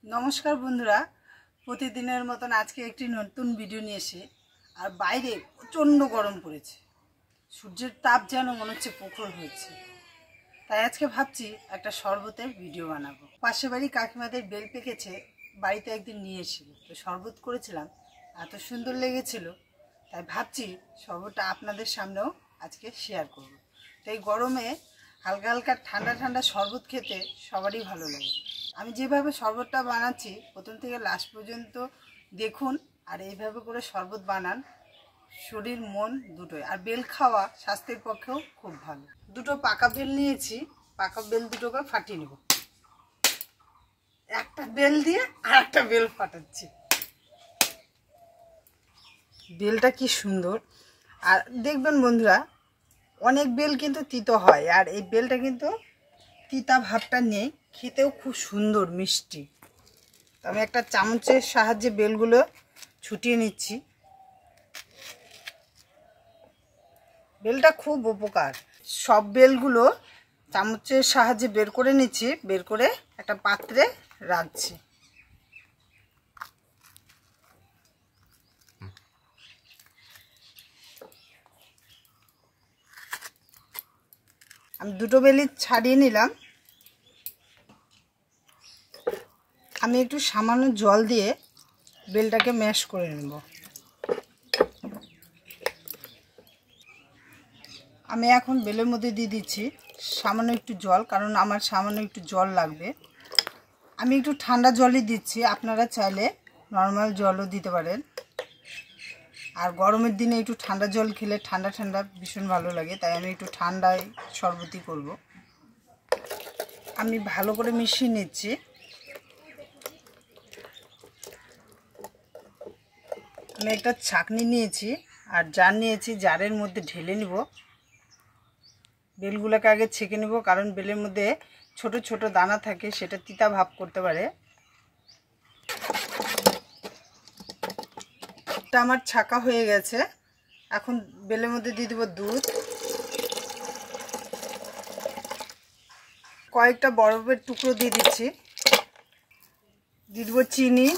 নমস্কার বন্ধুরা, প্রতিদিনের মতন আজকে একটি নতুন ভিডিও নিয়ে এসে আর বাইরে প্রচণ্ড গরম পড়েছে। সূর্যের তাপ যেন মনে হচ্ছে প্রখর হয়েছে। তাই আজকে ভাবছি একটা শরবতের ভিডিও বানাবো। পাশের বাড়ি কাকিমাদের বেল পেকেছে, বাড়িতে একদিন নিয়ে এসেছিল, তো শরবত করেছিলাম, এত সুন্দর লেগেছিল। তাই ভাবছি শরবতটা আপনাদের সামনেও আজকে শেয়ার করব। তো এই গরমে হালকা হালকা ঠান্ডা ঠান্ডা শরবত খেতে সবারই ভালো লাগে। আমি যেভাবে শরবতটা বানাচ্ছি প্রথম থেকে লাস্ট পর্যন্ত দেখুন, আর এইভাবে করে শরবত বানান, শরীর মন দুটোই। আর বেল খাওয়া স্বাস্থ্যের পক্ষেও খুব ভালো। দুটো পাকা বেল নিয়েছি, পাকা বেল দুটোকে ফাটিয়ে নেব। একটা বেল দিয়ে আর একটা বেল ফাটাচ্ছি। বেলটা কি সুন্দর! আর দেখবেন বন্ধুরা, অনেক বেল কিন্তু তিতো হয়, আর এই বেলটা কিন্তু তিতা ভাবটা নেই, খেতেও খুব সুন্দর মিষ্টি। তো আমি একটা চামচের সাহায্যে বেলগুলো ছুটিয়ে নিচ্ছি। বেলটা খুব উপকার। সব বেলগুলো চামচের সাহায্যে বের করে নিচ্ছি, বের করে একটা পাত্রে রাখছি। আমি দুটো বেলই ছাড়িয়ে নিলাম। আমি একটু সামান্য জল দিয়ে বেলটাকে ম্যাশ করে নেব। আমি এখন বেলের মধ্যে দিয়ে দিচ্ছি সামান্য একটু জল, কারণ আমার সামান্য একটু জল লাগবে। আমি একটু ঠান্ডা জলই দিচ্ছি, আপনারা চাইলে নর্মাল জলও দিতে পারেন। আর গরমের দিনে একটু ঠান্ডা জল খেলে ঠান্ডা ঠান্ডা ভীষণ ভালো লাগে, তাই আমি একটু ঠান্ডায় শরবতই করব। আমি ভালো করে মিশিয়ে নিচ্ছি। আমি একটা ছাঁকনি নিয়েছি আর জার নিয়েছি, জারের মধ্যে ঢেলে নিব। বেলগুলোকে আগে ছেঁকে নেব, কারণ বেলের মধ্যে ছোট ছোট দানা থাকে, সেটা তিতা ভাব করতে পারে। এটা আমার ছাঁকা হয়ে গেছে। এখন বেলের মধ্যে দিয়ে দেবো দুধ, কয়েকটা বরফের টুকরো দিয়ে দিচ্ছি, দিয়ে দেবো চিনি,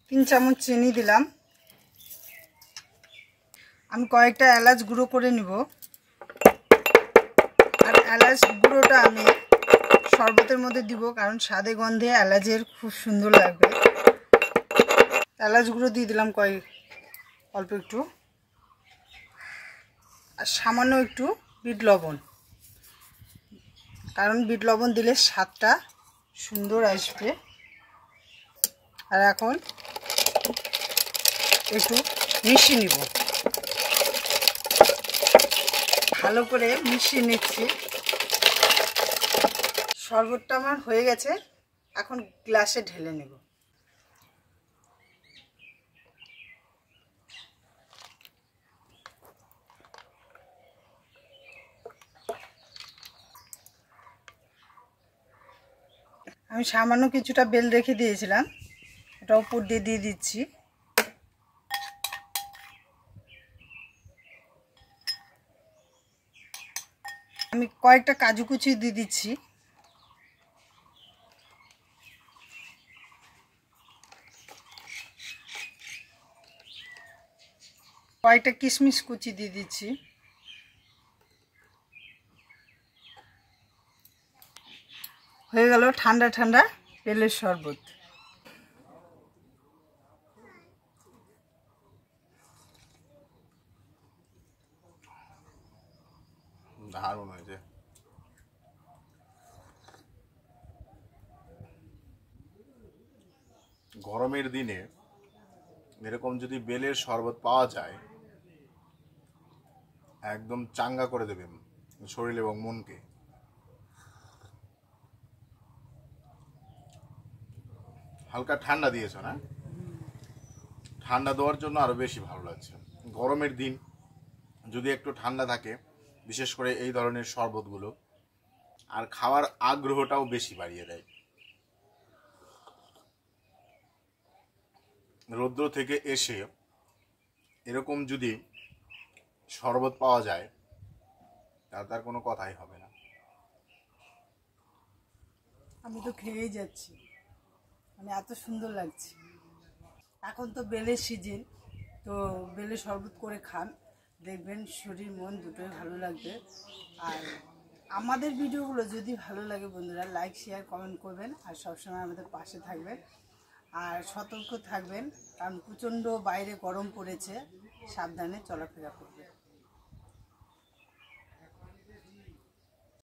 3 চামচ চিনি দিলাম। আমি কয়েকটা এলাচ গুঁড়ো করে নিব। আর এলাচ গুঁড়োটা আমি শরবতের মধ্যে দিব, কারণ স্বাদে গন্ধে এলাচের খুব সুন্দর লাগবে। এলাচ গুঁড়ো দিয়ে দিলাম অল্প একটু, আর সামান্য একটু বিট লবণ, কারণ বিট লবণ দিলে স্বাদটা সুন্দর আসবে। আর এখন একটু মিশিয়ে নিব, ভালো করে মিশিয়ে নিচ্ছি। শরবতটা আমার হয়ে গেছে, এখন গ্লাসে ঢেলে নেব। আমি সামান্য কিছুটা বেল রেখে দিয়েছিলাম, এটা উপর দিয়ে দিয়ে দিচ্ছি। আমি কয়েকটা কাজু কুচি দিয়ে দিচ্ছি। কয়েকটা কিশমিশ কুচি দিয়ে দিচ্ছি। হয়ে গেল ঠান্ডা ঠান্ডা বেলের শরবত। দারুণ হয়েছে। গরমের দিনে এরকম যদি বেলের শরবত পাওয়া যায়, একদম চাঙ্গা করে দেবে শরীর এবং মনকে। হালকা ঠান্ডা দিয়েছ না? ঠান্ডা দেওয়ার জন্য আরো বেশি ভালো লাগছে। গরমের দিন যদি একটু ঠান্ডা থাকে, বিশেষ করে এই ধরনের শরবতগুলো, আর খাওয়ার আগ্রহটাও বেশি বাড়িয়ে দেয়। রৌদ্র থেকে এসে এরকম যদি শরবত পাওয়া যায়, তার কোনো কথাই হবে না। আমি তো খেয়েই যাচ্ছি, মানে এত সুন্দর লাগছে। এখন তো বেলের সিজন, তো বেলের শরবত করে খান, দেখবেন শরীর মন দুটোই ভালো লাগবে। আর আমাদের ভিডিওগুলো যদি ভালো লাগে বন্ধুরা, লাইক শেয়ার কমেন্ট করবেন, আর সবসময় আমাদের পাশে থাকবেন, আর সতর্ক থাকবেন, কারণ প্রচণ্ড বাইরে গরম পড়েছে, সাবধানে চলাফেরা করবেন।